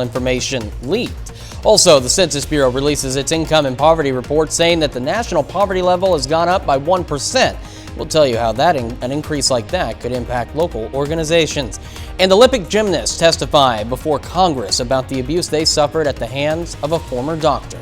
information leaked. Also, the Census Bureau releases its income and poverty report saying that the national poverty level has gone up by 1%. We'll tell you how an increase like that could impact local organizations. And Olympic gymnasts testify before Congress about the abuse they suffered at the hands of a former doctor.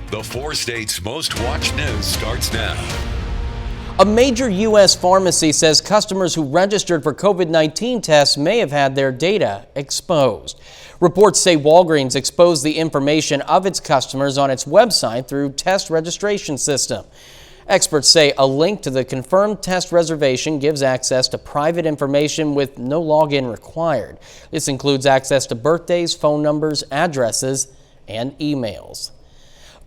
The 4 states' most watched news starts now. A major U.S. pharmacy says customers who registered for COVID-19 tests may have had their data exposed. Reports say Walgreens exposed the information of its customers on its website through test registration system. Experts say a link to the confirmed test reservation gives access to private information with no login required. This includes access to birthdays, phone numbers, addresses, and emails.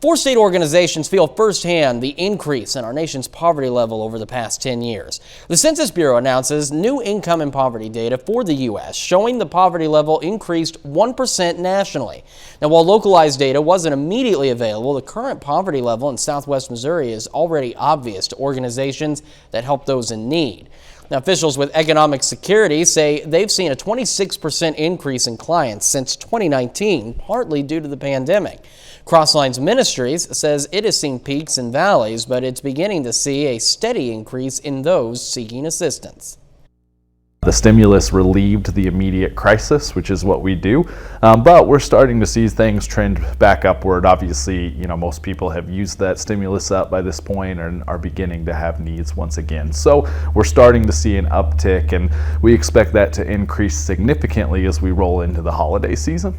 4 state organizations feel firsthand the increase in our nation's poverty level over the past 10 years. The Census Bureau announces new income and poverty data for the U.S. showing the poverty level increased 1% nationally. Now, while localized data wasn't immediately available, the current poverty level in Southwest Missouri is already obvious to organizations that help those in need. Now, officials with economic security say they've seen a 26% increase in clients since 2019, partly due to the pandemic. Crosslines Ministries says it has seen peaks and valleys, but it's beginning to see a steady increase in those seeking assistance. The stimulus relieved the immediate crisis, which is what we do, but we're starting to see things trend back upward. Obviously, most people have used that stimulus up by this point and are beginning to have needs once again. So we're starting to see an uptick, and we expect that to increase significantly as we roll into the holiday season.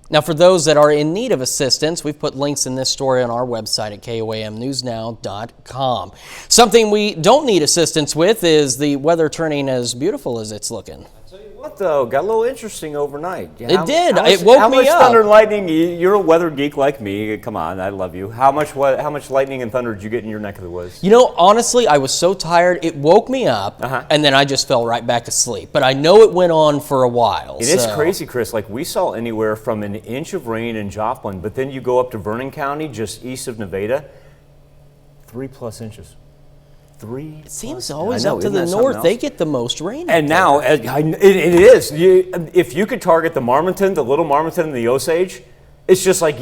Now, for those that are in need of assistance, we've put links in this story on our website at KOAMnewsnow.com. Something we don't need assistance with is the weather turning as beautiful as it's looking. Tell you what, though, got a little interesting overnight. It did. It woke me up. How much thunder and lightning? You're a weather geek like me. Come on, I love you. How much lightning and thunder did you get in your neck of the woods? Honestly, I was so tired. It woke me up, and then I just fell right back asleep. But I know it went on for a while. It is crazy, Chris. Like, we saw anywhere from an inch of rain in Joplin, but then you go up to Vernon County, just east of Nevada, 3+ inches. It seems always up to the north. They get the most rain. And now, it is. If you could target the Marmonton, the Little Marmonton, and the Osage, it's just like,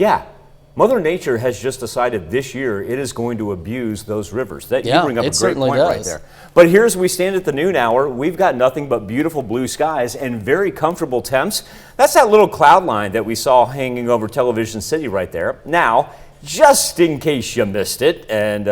Mother Nature has just decided this year it is going to abuse those rivers. You bring up a great point right there. But here as we stand at the noon hour, we've got nothing but beautiful blue skies and very comfortable temps. That's that little cloud line that we saw hanging over Television City right there. Now, just in case you missed it, and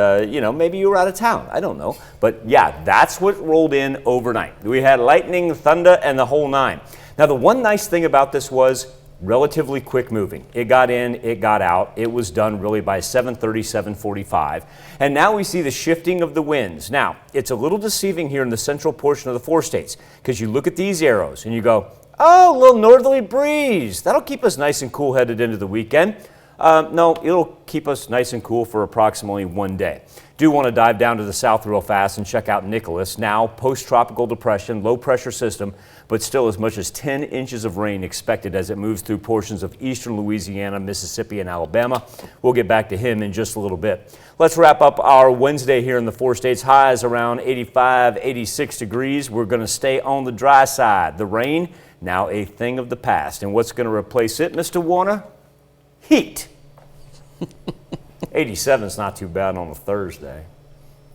maybe you were out of town, I don't know. But that's what rolled in overnight. We had lightning, thunder, and the whole 9. Now, the one nice thing about this was relatively quick moving. It got in, it got out. It was done really by 7:30, 7:45. And now we see the shifting of the winds. Now, it's a little deceiving here in the central portion of the 4 states, because you look at these arrows and you go, oh, a little northerly breeze. That'll keep us nice and cool headed into the weekend. No, it'll keep us nice and cool for approximately 1 day. Do want to dive down to the south real fast and check out Nicholas. Now, post-tropical depression, low pressure system, but still as much as 10 inches of rain expected as it moves through portions of eastern Louisiana, Mississippi, and Alabama. We'll get back to him in just a little bit. Let's wrap up our Wednesday here in the 4 states. Highs around 85, 86 degrees. We're going to stay on the dry side. The rain, now a thing of the past. And what's going to replace it, Mr. Warner? Heat. 87 is not too bad on a Thursday.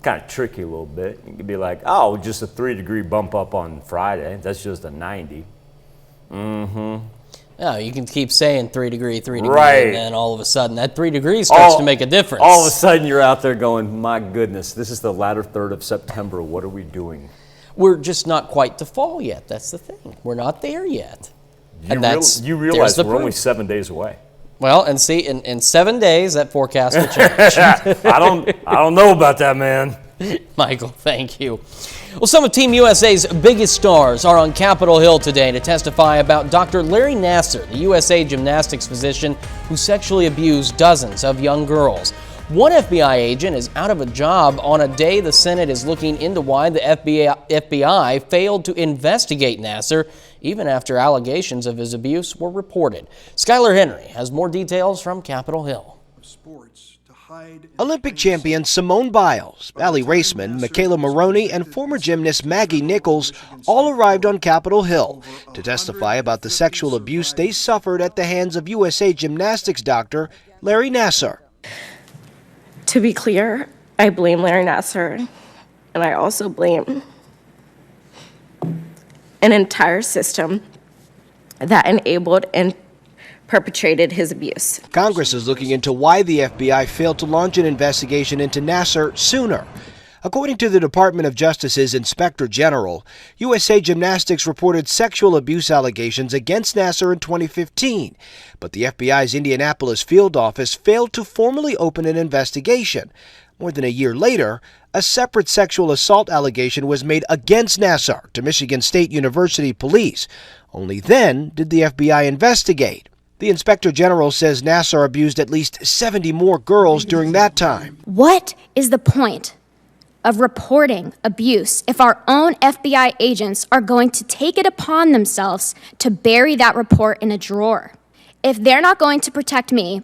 Kind of tricky a little bit. You could be like, oh, just a 3-degree bump up on Friday. That's just a 90. Yeah, you can keep saying 3 degree, right. And then all of a sudden that 3 degrees starts to make a difference. All of a sudden you're out there going, my goodness, this is the latter third of September. What are we doing? We're just not quite to fall yet. That's the thing. We're not there yet. You realize we're only 7 days away. Well, and see, in 7 days, that forecast will change. I don't know about that, man. Michael, thank you. Well, some of Team USA's biggest stars are on Capitol Hill today to testify about Dr. Larry Nassar, the USA gymnastics physician who sexually abused dozens of young girls. One FBI agent is out of a job on a day the Senate is looking into why the FBI failed to investigate Nassar even after allegations of his abuse were reported. Skylar Henry has more details from Capitol Hill. Sports to Olympic champion Simone Biles, Allie Raceman, Michaela Maroney, and former gymnast Maggie Nichols all arrived on Capitol Hill to testify about the sexual abuse they suffered at the hands of USA Gymnastics doctor Larry Nassar. To be clear, I blame Larry Nassar, and I also blame an entire system that enabled and perpetrated his abuse. Congress is looking into why the FBI failed to launch an investigation into Nassar sooner. According to the Department of Justice's Inspector General, USA Gymnastics reported sexual abuse allegations against Nassar in 2015, but the FBI's Indianapolis field office failed to formally open an investigation. More than a year later, a separate sexual assault allegation was made against Nassar to Michigan State University police. Only then did the FBI investigate. The Inspector General says Nassar abused at least 70 more girls during that time. What is the point of reporting abuse if our own FBI agents are going to take it upon themselves to bury that report in a drawer? If they're not going to protect me,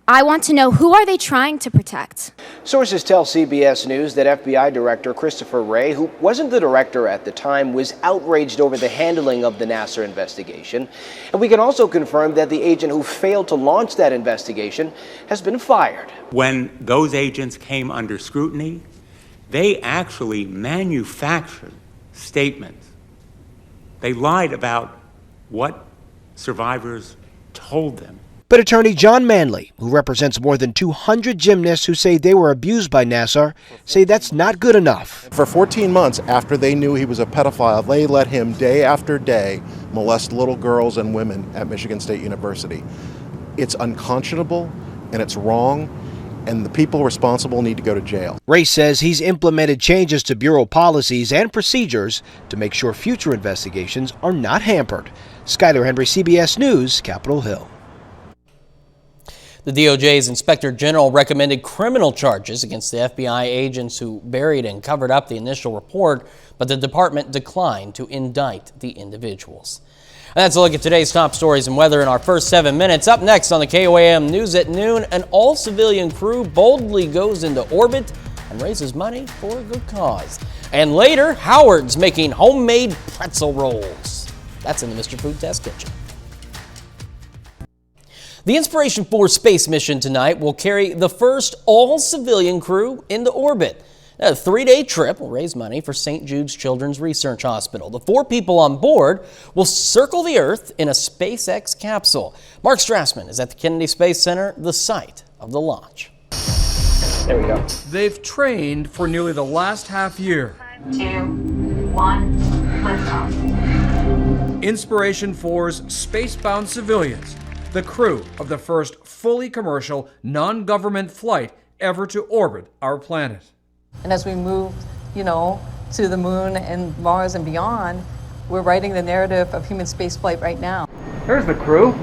I want to know, who are they trying to protect? Sources tell CBS News that FBI Director Christopher Wray, who wasn't the director at the time, was outraged over the handling of the Nassar investigation. And we can also confirm that the agent who failed to launch that investigation has been fired. When those agents came under scrutiny, they actually manufactured statements. They lied about what survivors told them. But attorney John Manley, who represents more than 200 gymnasts who say they were abused by Nassar, say that's not good enough. For 14 months after they knew he was a pedophile, they let him day after day molest little girls and women at Michigan State University. It's unconscionable and it's wrong, and the people responsible need to go to jail. Ray says he's implemented changes to bureau policies and procedures to make sure future investigations are not hampered. Skyler Henry, CBS News, Capitol Hill. The DOJ's Inspector General recommended criminal charges against the FBI agents who buried and covered up the initial report, but the department declined to indict the individuals. And that's a look at today's top stories and weather in our first 7 minutes. Up next on the KOAM News at noon, an all-civilian crew boldly goes into orbit and raises money for a good cause. And later, Howard's making homemade pretzel rolls. That's in the Mr. Food Test Kitchen. The Inspiration 4 space mission tonight will carry the first all-civilian crew into orbit. A 3-day trip will raise money for St. Jude's Children's Research Hospital. The 4 people on board will circle the Earth in a SpaceX capsule. Mark Strassman is at the Kennedy Space Center, the site of the launch. There we go. They've trained for nearly the last half year. 5, 2, 1, liftoff. Inspiration 4's spacebound civilians, the crew of the first fully commercial, non-government flight ever to orbit our planet. And as we move, to the moon and Mars and beyond, we're writing the narrative of human spaceflight right now. There's the crew.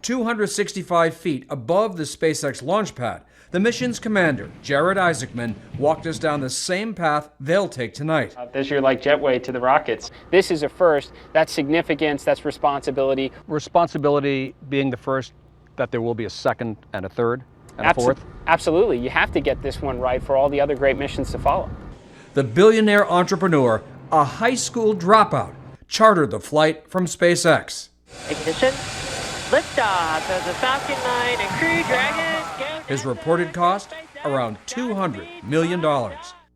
265 feet above the SpaceX launch pad, the mission's commander, Jared Isaacman, walked us down the same path they'll take tonight. This year, like jetway to the rockets. This is a first. That's significance. That's responsibility. Responsibility being the first, that there will be a second and a third and a fourth? Absolutely. You have to get this one right for all the other great missions to follow. The billionaire entrepreneur, a high school dropout, chartered the flight from SpaceX. Ignition. Liftoff of the Falcon 9 and Crew Dragon. His reported cost, around $200 million.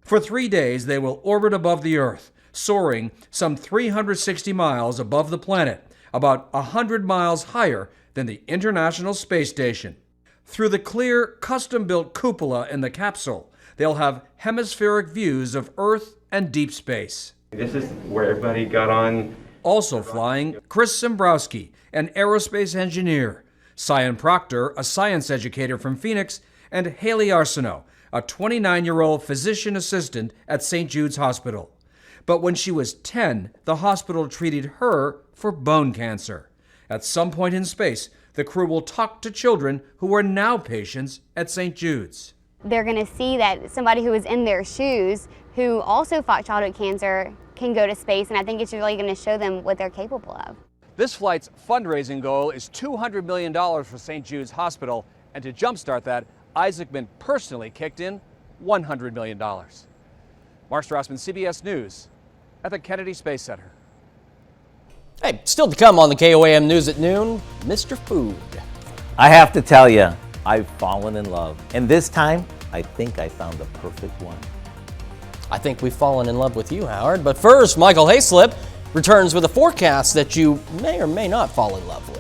For 3 days, they will orbit above the Earth, soaring some 360 miles above the planet, about 100 miles higher than the International Space Station. Through the clear, custom-built cupola in the capsule, they'll have hemispheric views of Earth and deep space. This is where everybody got on. Also flying, Chris Zembrowski, an aerospace engineer, Cyan Proctor, a science educator from Phoenix, and Haley Arsenault, a 29-year-old physician assistant at St. Jude's Hospital. But when she was 10, the hospital treated her for bone cancer. At some point in space, the crew will talk to children who are now patients at St. Jude's. They're going to see that somebody who was in their shoes, who also fought childhood cancer, can go to space, and I think it's really going to show them what they're capable of. This flight's fundraising goal is $200 million for St. Jude's Hospital, and to jumpstart that, Isaacman personally kicked in $100 million. Mark Strassman, CBS News, at the Kennedy Space Center. Hey, still to come on the KOAM News at noon, Mr. Food. I have to tell you, I've fallen in love. And this time, I think I found the perfect one. I think we've fallen in love with you, Howard. But first, Michael Hayslip returns with a forecast that you may or may not fall in love with.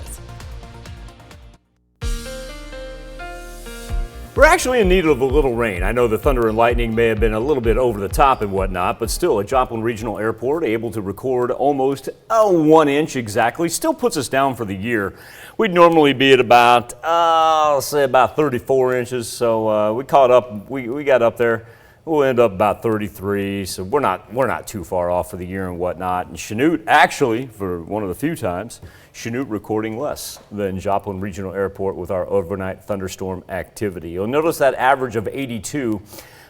We're actually in need of a little rain. I know the thunder and lightning may have been a little bit over the top and whatnot, but still, at Joplin Regional Airport, able to record almost 1 inch exactly, still puts us down for the year. We'd normally be at about, I'll say about 34 inches, so we caught up, we got up there. We'll end up about 33, so we're not too far off for the year and whatnot. And Chanute, actually, for one of the few times, Chanute recording less than Joplin Regional Airport with our overnight thunderstorm activity. You'll notice that average of 82.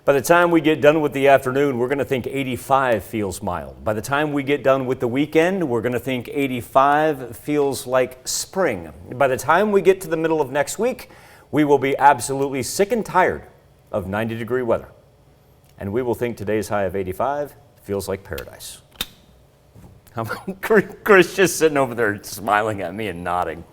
By the time we get done with the afternoon, we're going to think 85 feels mild. By the time we get done with the weekend, we're going to think 85 feels like spring. By the time we get to the middle of next week, we will be absolutely sick and tired of 90-degree weather. And we will think today's high of 85 feels like paradise. Chris just sitting over there smiling at me and nodding.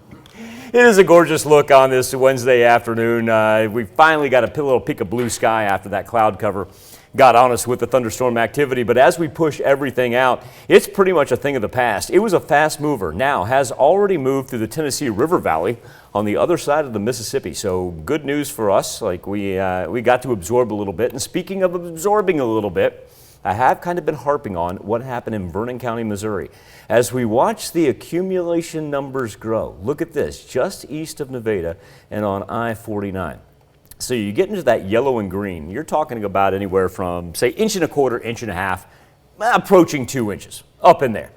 It is a gorgeous look on this Wednesday afternoon. We finally got a little peek of blue sky after that cloud cover got on us with the thunderstorm activity. But as we push everything out, it's pretty much a thing of the past. It was a fast mover. Now has already moved through the Tennessee River Valley on the other side of the Mississippi. So good news for us. Like we got to absorb a little bit. And speaking of absorbing a little bit, I have kind of been harping on what happened in Vernon County, Missouri. As we watch the accumulation numbers grow, look at this, just east of Nevada and on I-49. So you get into that yellow and green, you're talking about anywhere from, say, 1.25 inches, 1.5 inches, approaching 2 inches, up in there.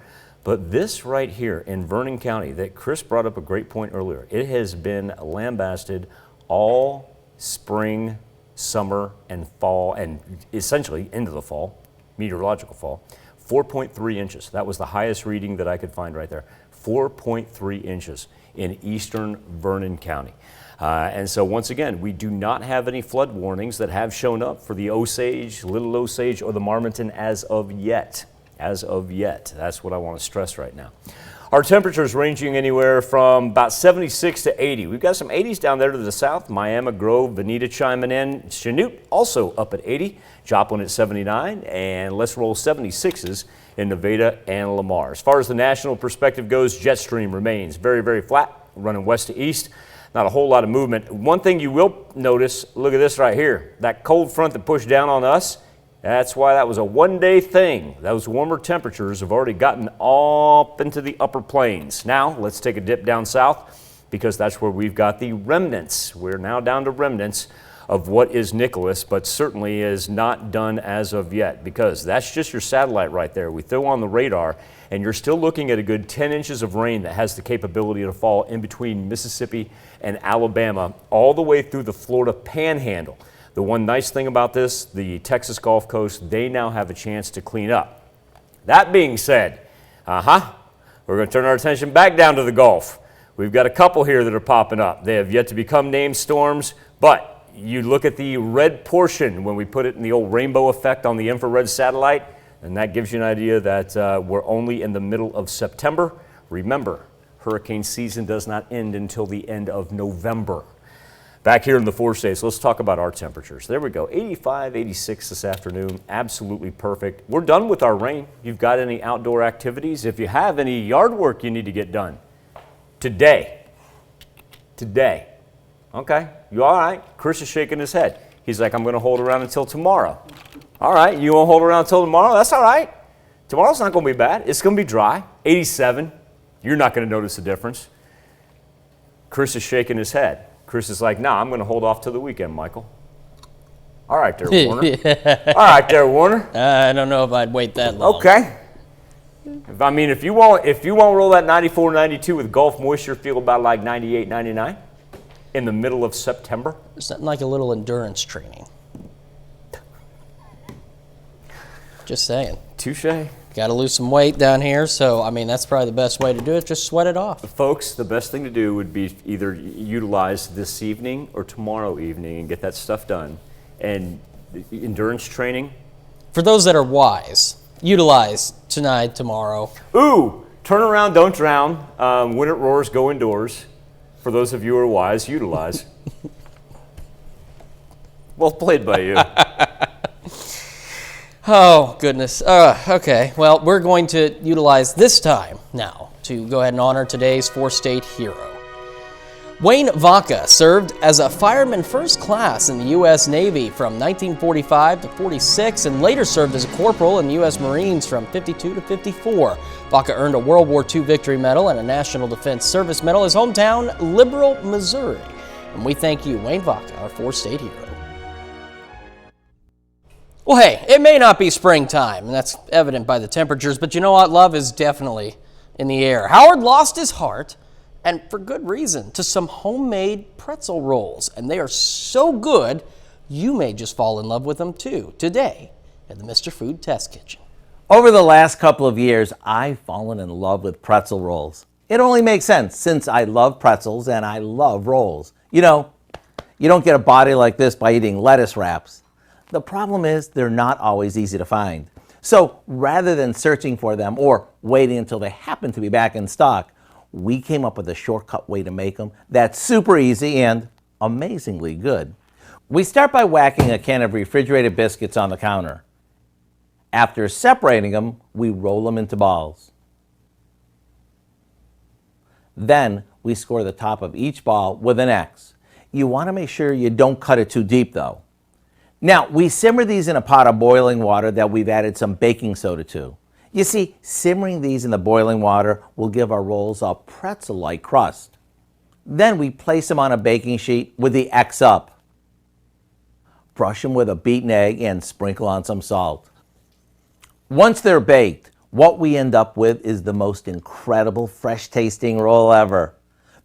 But this right here in Vernon County that Chris brought up a great point earlier, it has been lambasted all spring, summer, and fall, and essentially into the fall, meteorological fall. 4.3 inches. That was the highest reading that I could find right there. 4.3 inches in eastern Vernon County. And so once again, we do not have any flood warnings that have shown up for the Osage, Little Osage, or the Marmonton as of yet. As of yet. That's what I want to stress right now. Our temperatures ranging anywhere from about 76 to 80. We've got some 80s down there to the south. Miami, Grove, Bonita chiming in. Chanute also up at 80. Joplin at 79. And let's roll 76s in Nevada and Lamar. As far as the national perspective goes, jet stream remains very, very flat, running west to east. Not a whole lot of movement. One thing you will notice, look at this right here. That cold front that pushed down on us, that's why that was a one-day thing. Those warmer temperatures have already gotten up into the upper plains. Now, let's take a dip down south because that's where we've got the remnants. We're now down to remnants of what is Nicholas, but certainly is not done as of yet because that's just your satellite right there. We throw on the radar and you're still looking at a good 10 inches of rain that has the capability to fall in between Mississippi and Alabama all the way through the Florida Panhandle. The one nice thing about this, the Texas Gulf Coast, they now have a chance to clean up. That being said, we're going to turn our attention back down to the Gulf. We've got a couple here that are popping up. They have yet to become named storms, but you look at the red portion when we put it in the old rainbow effect on the infrared satellite, and that gives you an idea that we're only in the middle of September. Remember, hurricane season does not end until the end of November. Back here in the 4 states, let's talk about our temperatures. There we go, 85, 86 this afternoon, absolutely perfect. We're done with our rain. You've got any outdoor activities? If you have any yard work you need to get done, today. Okay, you all right? Chris is shaking his head. He's like, I'm going to hold around until tomorrow. All right, you won't hold around until tomorrow? That's all right. Tomorrow's not going to be bad. It's going to be dry, 87. You're not going to notice the difference. Chris is shaking his head. Chris is like, nah, I'm going to hold off till the weekend, Michael. All right there, Warner. All right there, Warner. I don't know if I'd wait that long. Okay. If you won't roll that 94, 92 with Gulf moisture, feel about like 98, 99 in the middle of September. Something like a little endurance training. Just saying. Touche. Got to lose some weight down here, so I mean that's probably the best way to do it. Just sweat it off. Folks, the best thing to do would be either utilize this evening or tomorrow evening and get that stuff done. And endurance training. For those that are wise, utilize tonight, tomorrow. Ooh, turn around, don't drown. When it roars, go indoors. For those of you who are wise, utilize. Well played by you. Oh, goodness. Okay, well, we're going to utilize this time now to go ahead and honor today's four-state hero. Wayne Vaca served as a fireman first class in the U.S. Navy from 1945 to 46 and later served as a corporal in the U.S. Marines from 52 to 54. Vaca earned a World War II Victory Medal and a National Defense Service Medal. His hometown, Liberal, Missouri. And we thank you, Wayne Vaca, our four-state hero. Well, hey, it may not be springtime, and that's evident by the temperatures, but you know what? Love is definitely in the air. Howard lost his heart, and for good reason, to some homemade pretzel rolls. And they are so good, you may just fall in love with them too, today at the Mr. Food Test Kitchen. Over the last couple of years, I've fallen in love with pretzel rolls. It only makes sense since I love pretzels and I love rolls. You know, you don't get a body like this by eating lettuce wraps. The problem is they're not always easy to find. So rather than searching for them or waiting until they happen to be back in stock, we came up with a shortcut way to make them that's super easy and amazingly good. We start by whacking a can of refrigerated biscuits on the counter. After separating them, we roll them into balls. Then we score the top of each ball with an X. You want to make sure you don't cut it too deep though. Now, we simmer these in a pot of boiling water that we've added some baking soda to. You see, simmering these in the boiling water will give our rolls a pretzel-like crust. Then we place them on a baking sheet with the X up. Brush them with a beaten egg and sprinkle on some salt. Once they're baked, what we end up with is the most incredible fresh-tasting roll ever.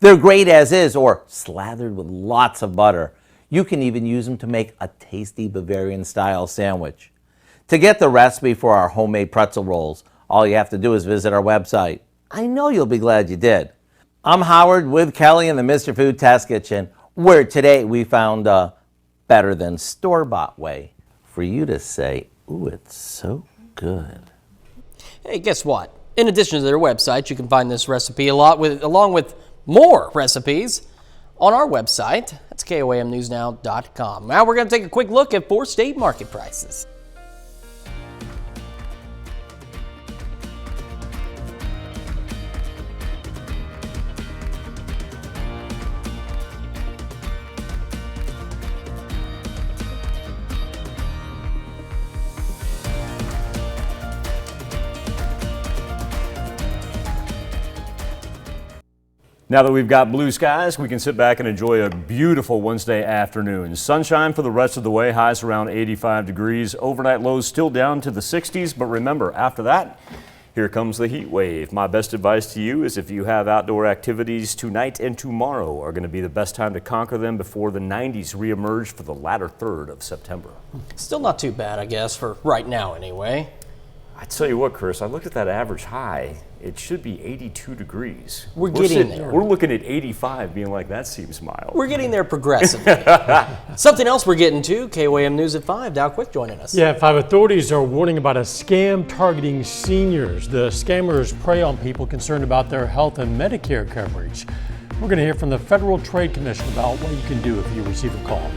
They're great as is or slathered with lots of butter. You can even use them to make a tasty Bavarian-style sandwich. To get the recipe for our homemade pretzel rolls, all you have to do is visit our website. I know you'll be glad you did. I'm Howard with Kelly in the Mr. Food Test Kitchen, where today we found a better than store-bought way for you to say, ooh, it's so good. Hey, guess what? In addition to their website, you can find this recipe along with more recipes on our website. That's KOAMnewsnow.com. Now we're going to take a quick look at four-state market prices. Now that we've got blue skies, we can sit back and enjoy a beautiful Wednesday afternoon. Sunshine for the rest of the way, highs around 85 degrees. Overnight lows still down to the 60s, but remember, after that, here comes the heat wave. My best advice to you is if you have outdoor activities tonight and tomorrow are going to be the best time to conquer them before the 90s reemerge for the latter third of September. Still not too bad, I guess, for right now anyway. I tell you what, Chris, I looked at that average high. It should be 82 degrees. We're getting there. We're looking at 85, being like, that seems mild. We're getting there progressively. Something else we're getting to, KOAM News at 5. Dow Quick joining us. Yeah, 5 authorities are warning about a scam targeting seniors. The scammers prey on people concerned about their health and Medicare coverage. We're going to hear from the Federal Trade Commission about what you can do if you receive a call.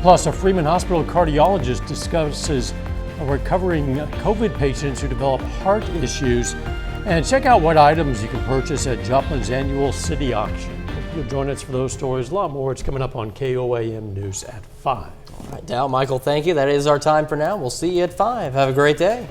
Plus, a Freeman Hospital cardiologist discusses recovering COVID patients who develop heart issues. And check out what items you can purchase at Joplin's annual city auction. Hope you'll join us for those stories. A lot more. It's coming up on KOAM News at 5. All right, Dow, Michael, thank you. That is our time for now. We'll see you at 5. Have a great day.